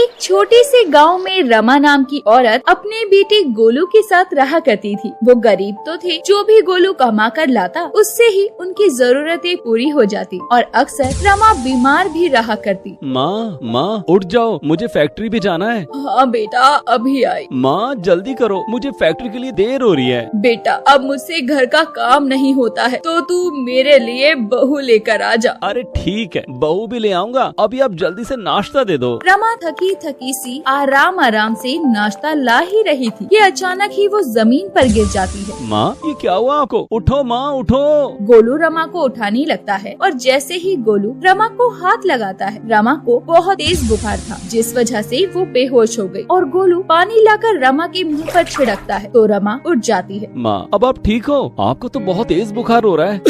एक छोटे से गांव में रमा नाम की औरत अपने बेटे गोलू के साथ रहा करती थी। वो गरीब तो थे, जो भी गोलू कमा कर लाता उससे ही उनकी जरूरतें पूरी हो जाती और अक्सर रमा बीमार भी रहा करती। माँ उठ जाओ, मुझे फैक्ट्री भी जाना है। हाँ बेटा, अभी आई। माँ जल्दी करो, मुझे फैक्ट्री के लिए देर हो रही है। बेटा, अब मुझसे घर का काम नहीं होता है तो तू मेरे लिए बहू लेकर आ जा। अरे ठीक है, बहू भी ले आऊंगा। अभी आप जल्दी से नाश्ता दे दो। रमा थकी सी आराम से नाश्ता ला ही रही थी कि अचानक ही वो जमीन पर गिर जाती है। माँ ये क्या हुआ आपको? उठो माँ उठो। गोलू रमा को उठाने लगता है और जैसे ही गोलू रमा को हाथ लगाता है, रमा को बहुत तेज बुखार था जिस वजह से वो बेहोश हो गई और गोलू पानी लाकर रमा के मुंह पर छिड़कता है तो रमा उठ जाती है। माँ अब आप ठीक हो? आपको तो बहुत तेज बुखार हो रहा है।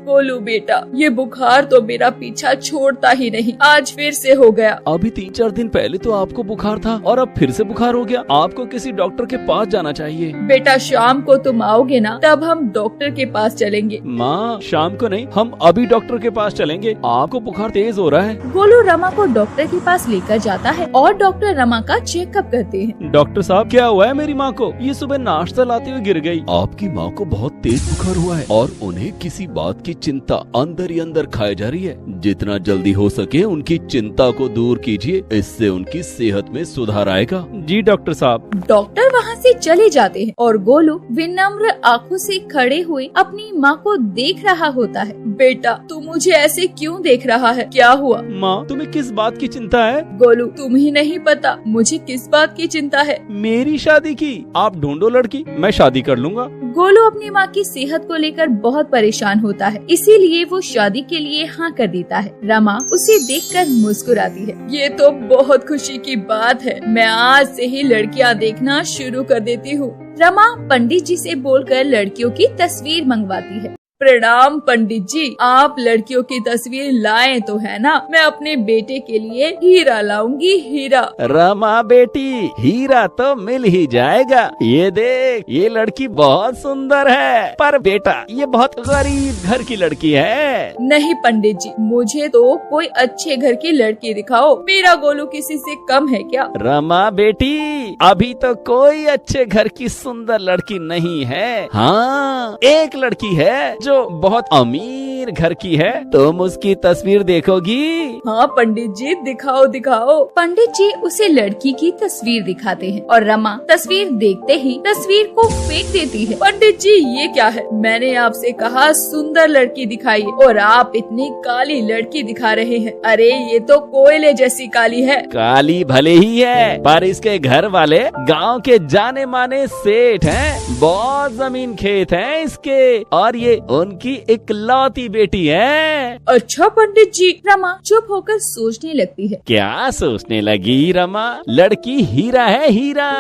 गोलू बेटा, ये बुखार तो मेरा पीछा छोड़ता ही नहीं, आज फिर से हो गया। अभी 3-4 दिन पहले तो आपको बुखार था और अब फिर से बुखार हो गया। आपको किसी डॉक्टर के पास जाना चाहिए। बेटा, शाम को तुम आओगे ना, तब हम डॉक्टर के पास चलेंगे। माँ शाम को नहीं, हम अभी डॉक्टर के पास चलेंगे। आपको बुखार तेज हो रहा है। गोलू रमा को डॉक्टर के पास लेकर जाता है और डॉक्टर रमा का चेकअप करते हैं। डॉक्टर साहब क्या हुआ है मेरी माँ को? ये सुबह नाश्ता लाते हुए गिर गई। आपकी माँ को बहुत तेज बुखार हुआ है और उन्हें किसी बात की चिंता अंदर ही अंदर खाई जा रही है। जितना जल्दी हो सके उनकी चिंता को दूर कीजिए, इससे उनकी सेहत में सुधार आएगा। जी डॉक्टर साहब। डॉक्टर वहाँ से चले जाते हैं और गोलू विनम्र आंखों से खड़े हुए अपनी माँ को देख रहा होता है। बेटा, तू मुझे ऐसे क्यों देख रहा है? क्या हुआ? माँ तुम्हें किस बात की चिंता है? गोलू, तुम ही नहीं पता मुझे किस बात की चिंता है? मेरी शादी की। आप ढूंढो लड़की, मैं शादी कर लूंगा। गोलू अपनी माँ की सेहत को लेकर बहुत परेशान होता है, इसीलिए वो शादी के लिए हाँ कर देता है। रमा उसे देखकर मुस्कुराती है। ये तो बहुत खुशी की बात है, मैं आज से ही लड़कियाँ देखना शुरू कर देती हूँ। रमा पंडित जी से बोलकर लड़कियों की तस्वीर मंगवाती है। प्रणाम पंडित जी, आप लड़कियों की तस्वीर लाए तो है ना? मैं अपने बेटे के लिए हीरा लाऊंगी, हीरा। रमा बेटी, हीरा तो मिल ही जाएगा। ये देख, ये लड़की बहुत सुंदर है, पर बेटा ये बहुत गरीब घर की लड़की है। नहीं पंडित जी, मुझे तो कोई अच्छे घर की लड़की दिखाओ। मेरा गोलू किसी से कम है क्या? रमा बेटी, अभी तो कोई अच्छे घर की सुंदर लड़की नहीं है। हाँ, एक लड़की है जो बहुत अमीर घर की है। तुम उसकी तस्वीर देखोगी? हाँ पंडित जी, दिखाओ दिखाओ। पंडित जी उसे लड़की की तस्वीर दिखाते हैं और रमा तस्वीर देखते ही तस्वीर को फेंक देती है। पंडित जी ये क्या है? मैंने आपसे कहा सुंदर लड़की दिखाइए और आप इतनी काली लड़की दिखा रहे हैं। अरे ये तो कोयले जैसी काली है। काली भले ही है, पर इसके घर वाले गांव के जाने माने सेठ हैं। बहुत जमीन खेत हैं इसके और ये उनकी इकलौती बेटी है। अच्छा पंडित जी। रमा चुप होकर सोचने लगती है। क्या सोचने लगी रमा? लड़की हीरा है, हीरा।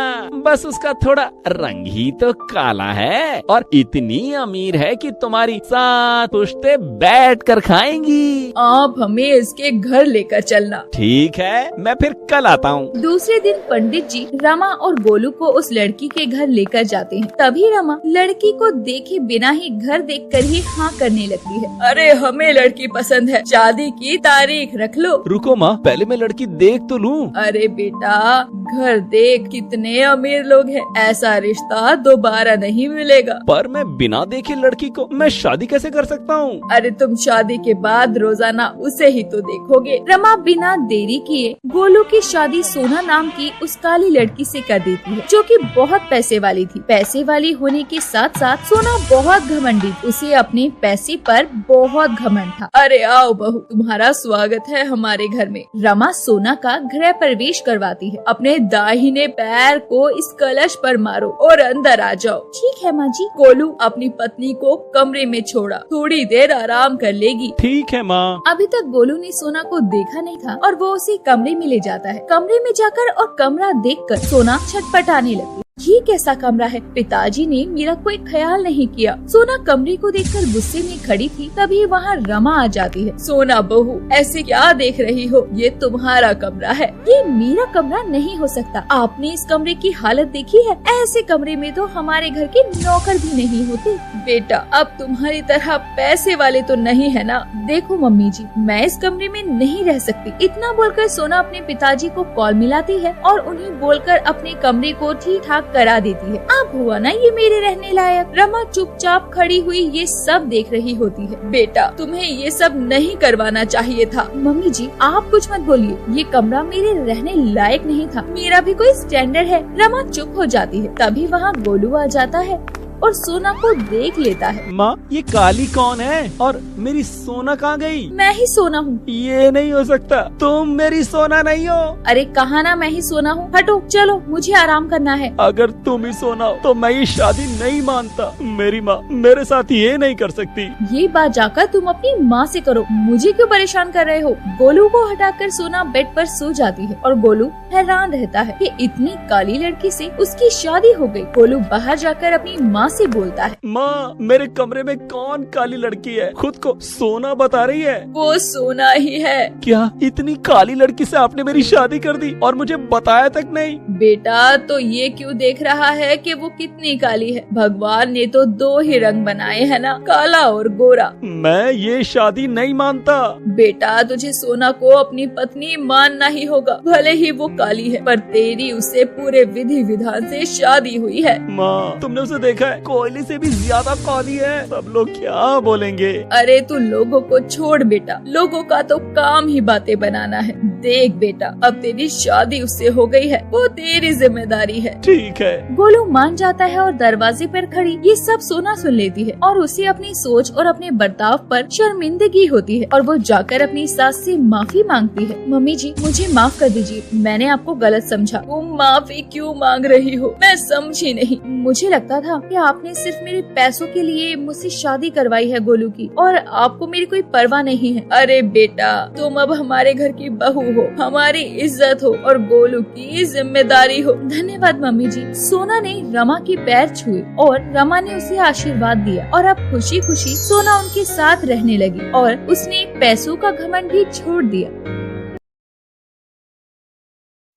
बस उसका थोड़ा रंग ही तो काला है और इतनी अमीर है कि तुम्हारी 7 पुश्ते बैठ कर खाएंगी। आप हमें इसके घर लेकर चलना। ठीक है, मैं फिर कल आता हूँ। दूसरे दिन पंडित जी रमा और गोलू को उस लड़की के घर लेकर जाते हैं। तभी रमा लड़की को देखे बिना ही घर देखकर ही हाँ करने लगती है। अरे हमें लड़की पसंद है, शादी की तारीख रख लो। रुको माँ, पहले मैं लड़की देख तो लूँ। अरे बेटा, घर देख, कितने अमीर लोग हैं, ऐसा रिश्ता दोबारा नहीं मिलेगा। पर मैं बिना देखे लड़की को मैं शादी कैसे कर सकता हूँ? अरे तुम शादी के बाद रोजाना उसे ही तो देखोगे। रमा बिना देरी किए गोलू की शादी सोना नाम की उस काली लड़की से कर देती है, जो कि बहुत पैसे वाली थी। पैसे वाली होने के साथ साथ सोना बहुत घमंडी, उसे अपने पैसे पर बहुत घमंड था। अरे आओ बहू, तुम्हारा स्वागत है हमारे घर में। रमा सोना का गृह प्रवेश करवाती है। अपने दाहिने पैर को इस कलश पर मारो और अंदर आ जाओ। ठीक है माँ जी। गोलू अपनी पत्नी को कमरे में छोड़ा, थोड़ी देर आराम कर लेगी। ठीक है माँ। अभी तक गोलू ने सोना को देखा नहीं था और वो उसे कमरे में ले जाता है। कमरे में जाकर और कमरा देखकर सोना छटपटाने लगती। ये कैसा कमरा है? पिताजी ने मेरा कोई ख्याल नहीं किया। सोना कमरे को देखकर गुस्से में खड़ी थी, तभी वहाँ रमा आ जाती है। सोना बहू, ऐसे क्या देख रही हो? ये तुम्हारा कमरा है। ये मेरा कमरा नहीं हो सकता। आपने इस कमरे की हालत देखी है? ऐसे कमरे में तो हमारे घर के नौकर भी नहीं होते। बेटा, अब तुम्हारी तरह पैसे वाले तो नहीं है ना। देखो मम्मी जी, मैं इस कमरे में नहीं रह सकती। इतना बोलकर सोना अपने पिताजी को कॉल मिलाती है और उन्हें बोलकर अपने कमरे को ठीक ठाक करा देती है। अब हुआ ना ये मेरे रहने लायक। रमा चुपचाप खड़ी हुई ये सब देख रही होती है। बेटा, तुम्हें ये सब नहीं करवाना चाहिए था। मम्मी जी, आप कुछ मत बोलिए। ये कमरा मेरे रहने लायक नहीं था। मेरा भी कोई स्टैंडर्ड है। रमा चुप हो जाती है। तभी वहाँ गोलू आ जाता है और सोना को देख लेता है। माँ, ये काली कौन है और मेरी सोना कहाँ गई? मैं ही सोना हूँ। ये नहीं हो सकता, तुम मेरी सोना नहीं हो। अरे कहा ना मैं ही सोना हूँ। हटो, चलो, मुझे आराम करना है। अगर तुम ही सोना हो तो मैं ये शादी नहीं मानता। मेरी माँ मेरे साथ ये नहीं कर सकती। ये बात जाकर तुम अपनी माँ से करो। मुझे क्यों परेशान कर रहे हो? गोलू को हटाकर सोना बेड पर सो जाती है और गोलू हैरान रहता है कि इतनी काली लड़की से उसकी शादी हो गई। गोलू बाहर जाकर अपनी माँ से बोलता है, माँ, मेरे कमरे में कौन काली लड़की है? खुद को सोना बता रही है। वो सोना ही है। क्या इतनी काली लड़की से आपने मेरी शादी कर दी और मुझे बताया तक नहीं? बेटा, तो ये क्यों देख रहा है कि वो कितनी काली है? भगवान ने तो दो ही रंग बनाए हैं ना, काला और गोरा। मैं ये शादी नहीं मानता। बेटा, तुझे सोना को अपनी पत्नी मानना ही होगा। भले ही वो काली है, पर तेरी उससे पूरे विधि विधान से शादी हुई है। माँ, तुमने उसे देखा है? कोयले से भी ज्यादा काली है। सब लोग क्या बोलेंगे? अरे तू लोगों को छोड़ बेटा, लोगों का तो काम ही बातें बनाना है। देख बेटा, अब तेरी शादी उससे हो गई है, वो तेरी जिम्मेदारी है। ठीक है। गोलू मान जाता है और दरवाजे पर खड़ी ये सब सोना सुन लेती है और उसे अपनी सोच और अपने बर्ताव पर शर्मिंदगी होती है और वो जाकर अपनी सास से माफी मांगती है। मम्मी जी, मुझे माफ कर दीजिए, मैंने आपको गलत समझा। तुम माफी क्यों मांग रही हो? मैं समझी नहीं। मुझे लगता था कि आपने सिर्फ मेरे पैसों के लिए मुझसे शादी करवाई है गोलू की, और आपको मेरी कोई परवाह नहीं है। अरे बेटा, तुम अब हमारे घर की बहू हो, हमारी इज्जत हो और गोलू की जिम्मेदारी हो। धन्यवाद मम्मी जी। सोना ने रमा के पैर छुए और रमा ने उसे आशीर्वाद दिया और अब खुशी खुशी सोना उनके साथ रहने लगी और उसने पैसों का घमंड भी छोड़ दिया।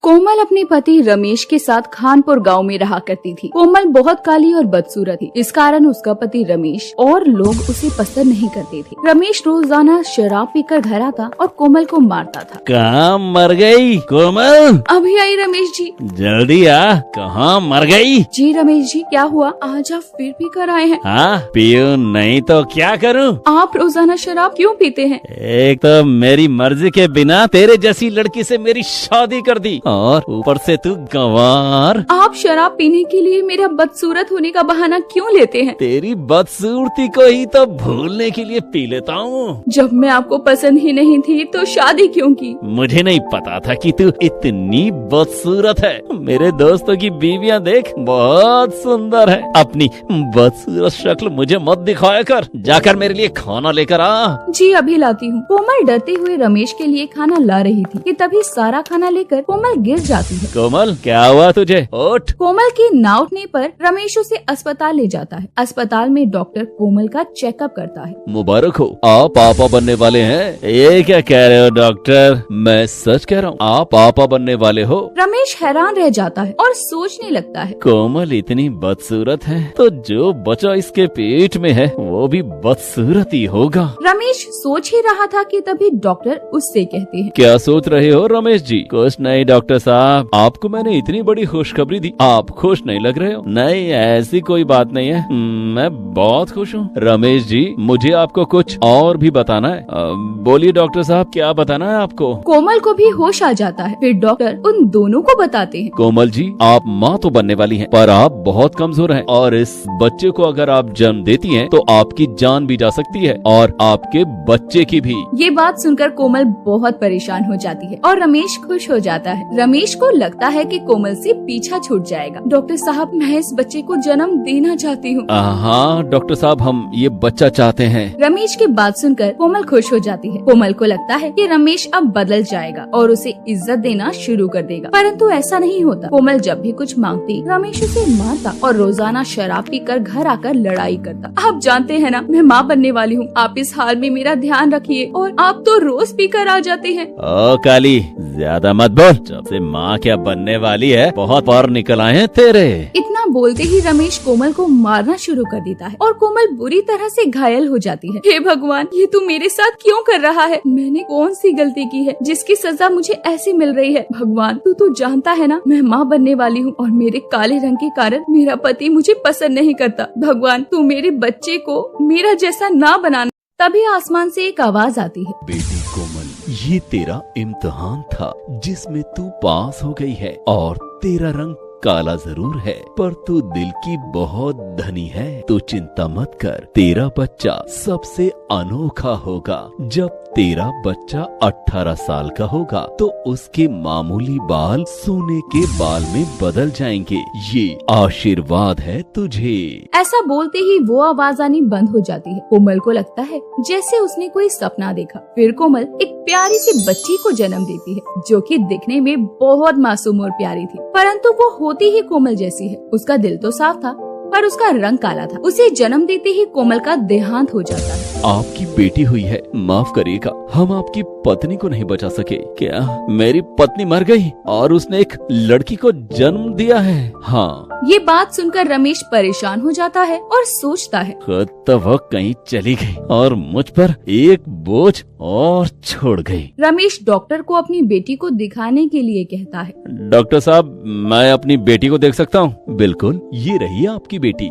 कोमल अपने पति रमेश के साथ खानपुर गांव में रहा करती थी। कोमल बहुत काली और बदसूरत थी, इस कारण उसका पति रमेश और लोग उसे पसंद नहीं करते थे। रमेश रोजाना शराब पीकर घर आता और कोमल को मारता था। कहाँ मर गई कोमल? अभी आई रमेश जी। जल्दी आ, कहाँ मर गई? जी रमेश जी, क्या हुआ? आज आप फिर पी कर आए हैं? हाँ, पीऊं नहीं तो क्या करूं? आप रोजाना शराब क्यों पीते हैं? एक तो मेरी मर्जी के बिना तेरे जैसी लड़की से मेरी शादी कर दी और ऊपर से तू गंवार। आप शराब पीने के लिए मेरा बदसूरत होने का बहाना क्यों लेते हैं? तेरी बदसूरती को ही तो भूलने के लिए पी लेता हूँ। जब मैं आपको पसंद ही नहीं थी तो शादी क्यों की? मुझे नहीं पता था कि तू इतनी बदसूरत है। मेरे दोस्तों की बीवियां देख, बहुत सुंदर है। अपनी बदसूरत शक्ल मुझे मत दिखाया कर। जाकर मेरे लिए खाना लेकर आ। जी अभी लाती हूँ। कोमल डरते हुए रमेश के लिए खाना ला रही थी कि तभी सारा खाना लेकर कोमल गिर जाती है। कोमल, क्या हुआ तुझे? उठ। कोमल के ना उठने पर रमेश उसे अस्पताल ले जाता है। अस्पताल में डॉक्टर कोमल का चेकअप करता है। मुबारक हो, आप पापा बनने वाले हैं। ये क्या कह रहे हो डॉक्टर? मैं सच कह रहा हूँ, आप पापा बनने वाले हो। रमेश हैरान रह जाता है और सोचने लगता है, कोमल इतनी बदसूरत है तो जो बच्चा इसके पेट में है वो भी बदसूरत ही होगा। रमेश सोच ही रहा था कि तभी डॉक्टर उससे कहते हैं, क्या सोच रहे हो रमेश जी? कुछ नहीं डॉक्टर साहब, आपको मैंने इतनी बड़ी खुशखबरी दी, आप खुश नहीं लग रहे हो? नहीं, ऐसी कोई बात नहीं है, मैं बहुत खुश हूँ। रमेश जी, मुझे आपको कुछ और भी बताना है। बोलिए डॉक्टर साहब, क्या बताना है आपको? कोमल को भी होश आ जाता है। फिर डॉक्टर उन दोनों को बताते हैं, कोमल जी, आप माँ तो बनने वाली हैं, पर आप बहुत कमजोर हैं और इस बच्चे को अगर आप जन्म देती हैं तो आपकी जान भी जा सकती है और आपके बच्चे की भी। ये बात सुनकर कोमल बहुत परेशान हो जाती है और रमेश खुश हो जाता है। रमेश रमेश को लगता है कि कोमल से पीछा छूट जाएगा। डॉक्टर साहब, मैं इस बच्चे को जन्म देना चाहती हूँ। हाँ डॉक्टर साहब, हम ये बच्चा चाहते हैं। रमेश की बात सुनकर कोमल खुश हो जाती है। कोमल को लगता है कि रमेश अब बदल जाएगा और उसे इज्जत देना शुरू कर देगा, परंतु ऐसा नहीं होता। कोमल जब भी कुछ मांगती, रमेश उसे मारता और रोजाना शराब पीकर घर आकर लड़ाई करता। आप जानते हैं ना, मैं माँ बनने वाली हूँ। आप इस हाल में मेरा ध्यान रखिए। और आप तो रोज पीकर आ जाते हैं। ओ काली, ज्यादा मत बोल। जब से माँ क्या बनने वाली है, बहुत पार निकल आए हैं तेरे। इतना बोलते ही रमेश कोमल को मारना शुरू कर देता है और कोमल बुरी तरह से घायल हो जाती है। हे भगवान, ये तू मेरे साथ क्यों कर रहा है? मैंने कौन सी गलती की है जिसकी सजा मुझे ऐसी मिल रही है? भगवान, तू तो जानता है ना, मैं माँ बनने वाली हूँ और मेरे काले रंग के कारण मेरा पति मुझे पसंद नहीं करता। भगवान, तू मेरे बच्चे को मेरा जैसा ना बनाना। तभी आसमान से एक आवाज आती है। बेटी कोमल, ये तेरा इम्तिहान था जिसमें तू पास हो गई है और तेरा रंग काला जरूर है, पर तू दिल की बहुत धनी है। तू चिंता मत कर, तेरा बच्चा सबसे अनोखा होगा। जब तेरा बच्चा 18 साल का होगा तो उसके मामूली बाल सोने के बाल में बदल जाएंगे। ये आशीर्वाद है तुझे। ऐसा बोलते ही वो आवाज आनी बंद हो जाती है। कोमल को लगता है जैसे उसने कोई सपना देखा। फिर कोमल एक प्यारी सी बच्ची को जन्म देती है, जो कि दिखने में बहुत मासूम और प्यारी थी, परंतु वो होती ही कोमल जैसी है। उसका दिल तो साफ था, पर उसका रंग काला था। उसे जन्म देते ही कोमल का देहांत हो जाता है। आपकी बेटी हुई है, माफ करिएगा, हम आपकी पत्नी को नहीं बचा सके। क्या मेरी पत्नी मर गई और उसने एक लड़की को जन्म दिया है? हाँ। ये बात सुनकर रमेश परेशान हो जाता है और सोचता है, तो वह कहीं चली गई और मुझ पर एक बोझ और छोड़ गई। रमेश डॉक्टर को अपनी बेटी को दिखाने के लिए कहता है। डॉक्टर साहब, मैं अपनी बेटी को देख सकता हूँ? बिल्कुल, ये रही आपकी बेटी।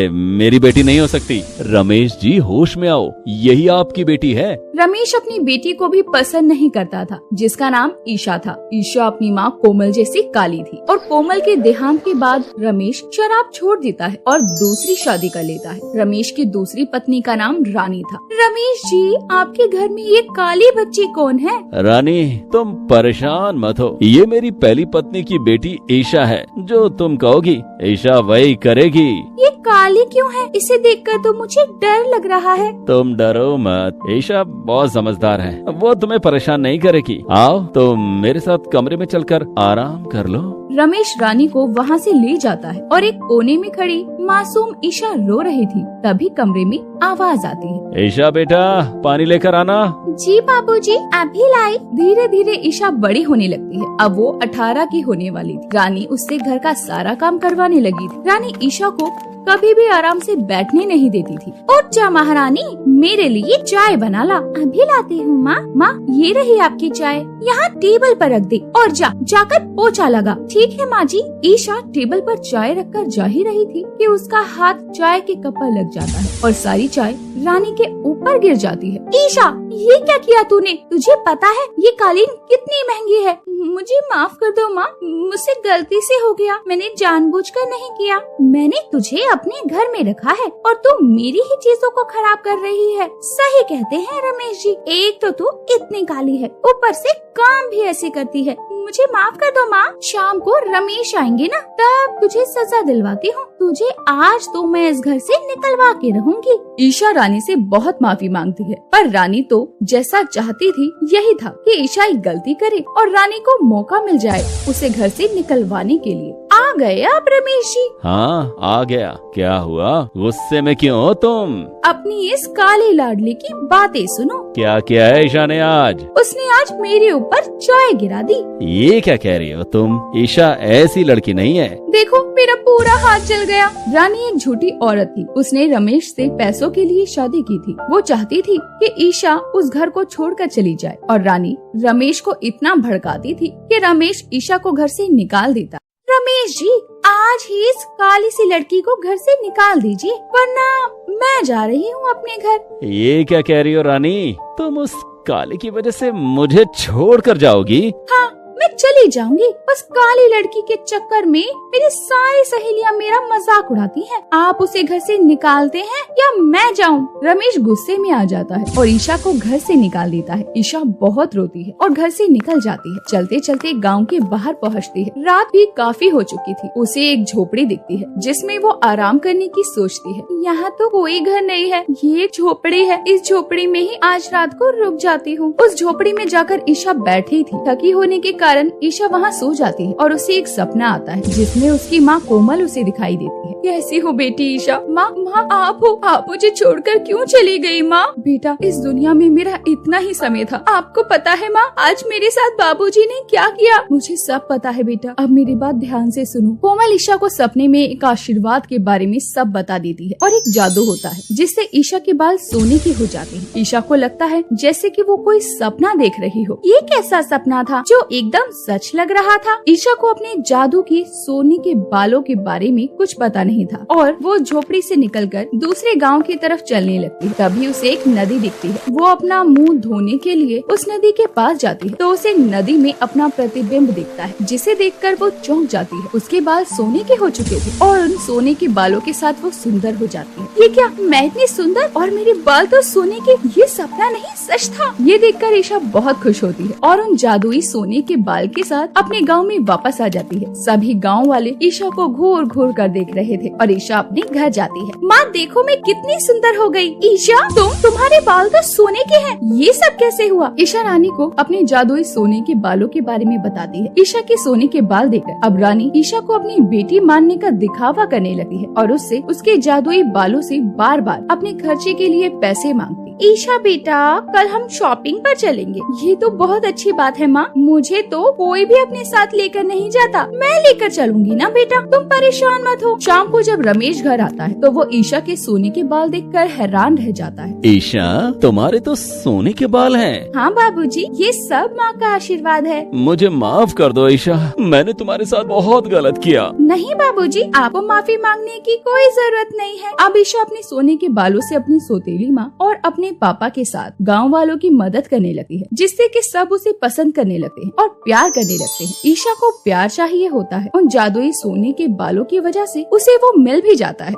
मेरी बेटी नहीं हो सकती। रमेश जी, होश में आओ, यही आपकी बेटी है। रमेश अपनी बेटी को भी पसंद नहीं करता था, जिसका नाम ईशा था। ईशा अपनी माँ कोमल जैसी काली थी और कोमल के देहांत के बाद रमेश शराब छोड़ देता है और दूसरी शादी कर लेता है। रमेश की दूसरी पत्नी का नाम रानी था। रमेश जी, आपके घर में ये काली बच्ची कौन है? रानी, तुम परेशान मत हो, ये मेरी पहली पत्नी की बेटी ईशा है। जो तुम कहोगी ईशा वही करेगी। ये काली क्यों है? इसे देखकर तो मुझे डर लग रहा है। तुम डरो मत, ईशा बहुत समझदार है, वो तुम्हें परेशान नहीं करेगी। आओ, तुम मेरे साथ कमरे में चलकर आराम कर लो। रमेश रानी को वहाँ से ले जाता है और एक कोने में खड़ी मासूम ईशा रो रही थी। तभी कमरे में आवाज आती है। ईशा बेटा, पानी लेकर आना। जी बाबूजी, अभी लाई। धीरे धीरे ईशा बड़ी होने लगती है। अब वो 18 की होने वाली थी। रानी उससे घर का सारा काम करवाने लगी थी। रानी ईशा को कभी भी आराम से बैठने नहीं देती थी। उठ जा महारानी, मेरे लिए चाय बना ला। अभी लाती हूँ माँ। माँ, ये रही आपकी चाय, यहाँ टेबल पर रख दे और जाकर पोछा लगा। ठीक है माँ जी। ईशा टेबल पर चाय रखकर जा ही रही थी कि उसका हाथ चाय के कप पर लग जाता है और सारी चाय रानी के ऊपर गिर जाती है। ईशा, ये क्या किया तूने? तुझे पता है ये कालीन कितनी महंगी है? मुझे माफ कर दो माँ, मुझसे गलती से हो गया। मैंने जानबूझकर नहीं किया। मैंने तुझे अपने घर में रखा है और तू मेरी ही चीजों को खराब कर रही है। सही कहते हैं रमेश जी, एक तो तू इतनी काली है, ऊपर से काम भी ऐसे करती है। मुझे माफ कर दो माँ। शाम को रमेश आएंगे ना, तब तुझे सजा दिलवाती हूँ। तुझे आज तो मैं इस घर से निकलवा के रहूंगी। ईशा रानी से बहुत माफी मांगती है, पर रानी तो जैसा चाहती थी यही था कि ईशा एक गलती करे और रानी को मौका मिल जाए उसे घर से निकलवाने के लिए। आ गए आप रमेश जी? हाँ, आ गया। क्या हुआ, गुस्से में क्यों हो तुम? अपनी इस काली लाडली की बातें सुनो। क्या किया है ईशा ने आज? उसने आज मेरे ऊपर चाय गिरा दी। ये क्या कह रही हो तुम? ईशा ऐसी लड़की नहीं है। देखो, मेरा पूरा हाथ जल गया। रानी एक झूठी औरत थी। उसने रमेश से पैसों के लिए शादी की थी। वो चाहती थी कि ईशा उस घर को छोड़कर चली जाए और रानी रमेश को इतना भड़काती थी कि रमेश ईशा को घर से निकाल देता। रमेश जी, आज ही इस काली सी लड़की को घर से निकाल दीजिए, वरना मैं जा रही हूँ अपने घर। ये क्या कह रही हो रानी? तुम उस काली की वजह से मुझे छोड़कर जाओगी? हाँ, मैं चली जाऊंगी। बस काली लड़की के चक्कर में मेरी सारी सहेलियां मेरा मजाक उड़ाती हैं। आप उसे घर से निकालते हैं या मैं जाऊं? रमेश गुस्से में आ जाता है और ईशा को घर से निकाल देता है। ईशा बहुत रोती है और घर से निकल जाती है। चलते चलते गांव के बाहर पहुंचती है। रात भी काफी हो चुकी थी। उसे एक झोपड़ी दिखती है जिसमें वो आराम करने की सोचती है। यहाँ तो कोई घर नहीं है, ये झोपड़ी है। इस झोपड़ी में ही आज रात को रुक जाती हूँ। उस झोपड़ी में जाकर ईशा बैठी थी। थकी होने के कारण ईशा वहाँ सो जाती है और उसे एक सपना आता है जिसमें उसकी माँ कोमल उसे दिखाई देती है। कैसी हो बेटी ईशा? माँ आप हो? आप मुझे छोड़कर क्यों चली गई माँ? बेटा, इस दुनिया में मेरा इतना ही समय था। आपको पता है माँ, आज मेरे साथ बाबूजी ने क्या किया? मुझे सब पता है बेटा, अब मेरी बात ध्यान से सुनो। कोमल ईशा को सपने में एक आशीर्वाद के बारे में सब बता देती है और एक जादू होता है जिससे ईशा के बाल सोने के हो जाते हैं। ईशा को लगता है जैसे कि वो कोई सपना देख रही हो। ये कैसा सपना था जो एकदम सच लग रहा था? ईशा को अपने जादू के सोने के बालों के बारे में कुछ पता नहीं था और वो झोपड़ी से निकलकर दूसरे गांव की तरफ चलने लगती है। तभी उसे एक नदी दिखती है। वो अपना मुंह धोने के लिए उस नदी के पास जाती है तो उसे नदी में अपना प्रतिबिंब दिखता है जिसे देखकर वो चौंक जाती है। उसके बाल सोने के हो चुके थे और उन सोने के बालों के साथ वो सुंदर हो जाती है। ये क्या, मैं इतनी सुंदर और मेरे बाल तो सोने के? ये सपना नहीं, सच था। ये देखकर ईशा बहुत खुश होती है और उन जादुई सोने के बाल के साथ अपने गाँव में वापस आ जाती है। सभी गाँव वाले ईशा को घूर घूर कर देख रहे थे और ईशा अपने घर जाती है। माँ देखो, मैं कितनी सुंदर हो गई। ईशा, तुम्हारे बाल तो सोने के हैं, ये सब कैसे हुआ? ईशा रानी को अपने जादुई सोने के बालों के बारे में बताती है। ईशा के सोने के बाल देखकर अब रानी ईशा को अपनी बेटी मानने का दिखावा करने लगी है और उससे उसके जादुई बालों से बार बार अपने खर्चे के लिए पैसे मांगती। ईशा बेटा, कल हम शॉपिंग पर चलेंगे। ये तो बहुत अच्छी बात है माँ, मुझे तो कोई भी अपने साथ लेकर नहीं जाता। मैं लेकर चलूंगी ना बेटा, तुम परेशान मत हो। शाम को जब रमेश घर आता है तो वो ईशा के सोने के बाल देखकर हैरान रह जाता है। ईशा, तुम्हारे तो सोने के बाल हैं। हाँ बाबूजी, ये सब माँ का आशीर्वाद है। मुझे माफ कर दो ईशा, मैंने तुम्हारे साथ बहुत गलत किया। नहीं बाबूजी, आपको माफी मांगने की कोई जरूरत नहीं है। अब ईशा अपने सोने के बालों से अपनी सौतेली माँ और अपने पापा के साथ गांव वालों की मदद करने लगती है जिससे कि सब उसे पसंद करने लगते हैं और प्यार करने लगते हैं। ईशा को प्यार चाहिए होता है। उन जादुई सोने के बालों की वजह से उसे वो मिल भी जाता है।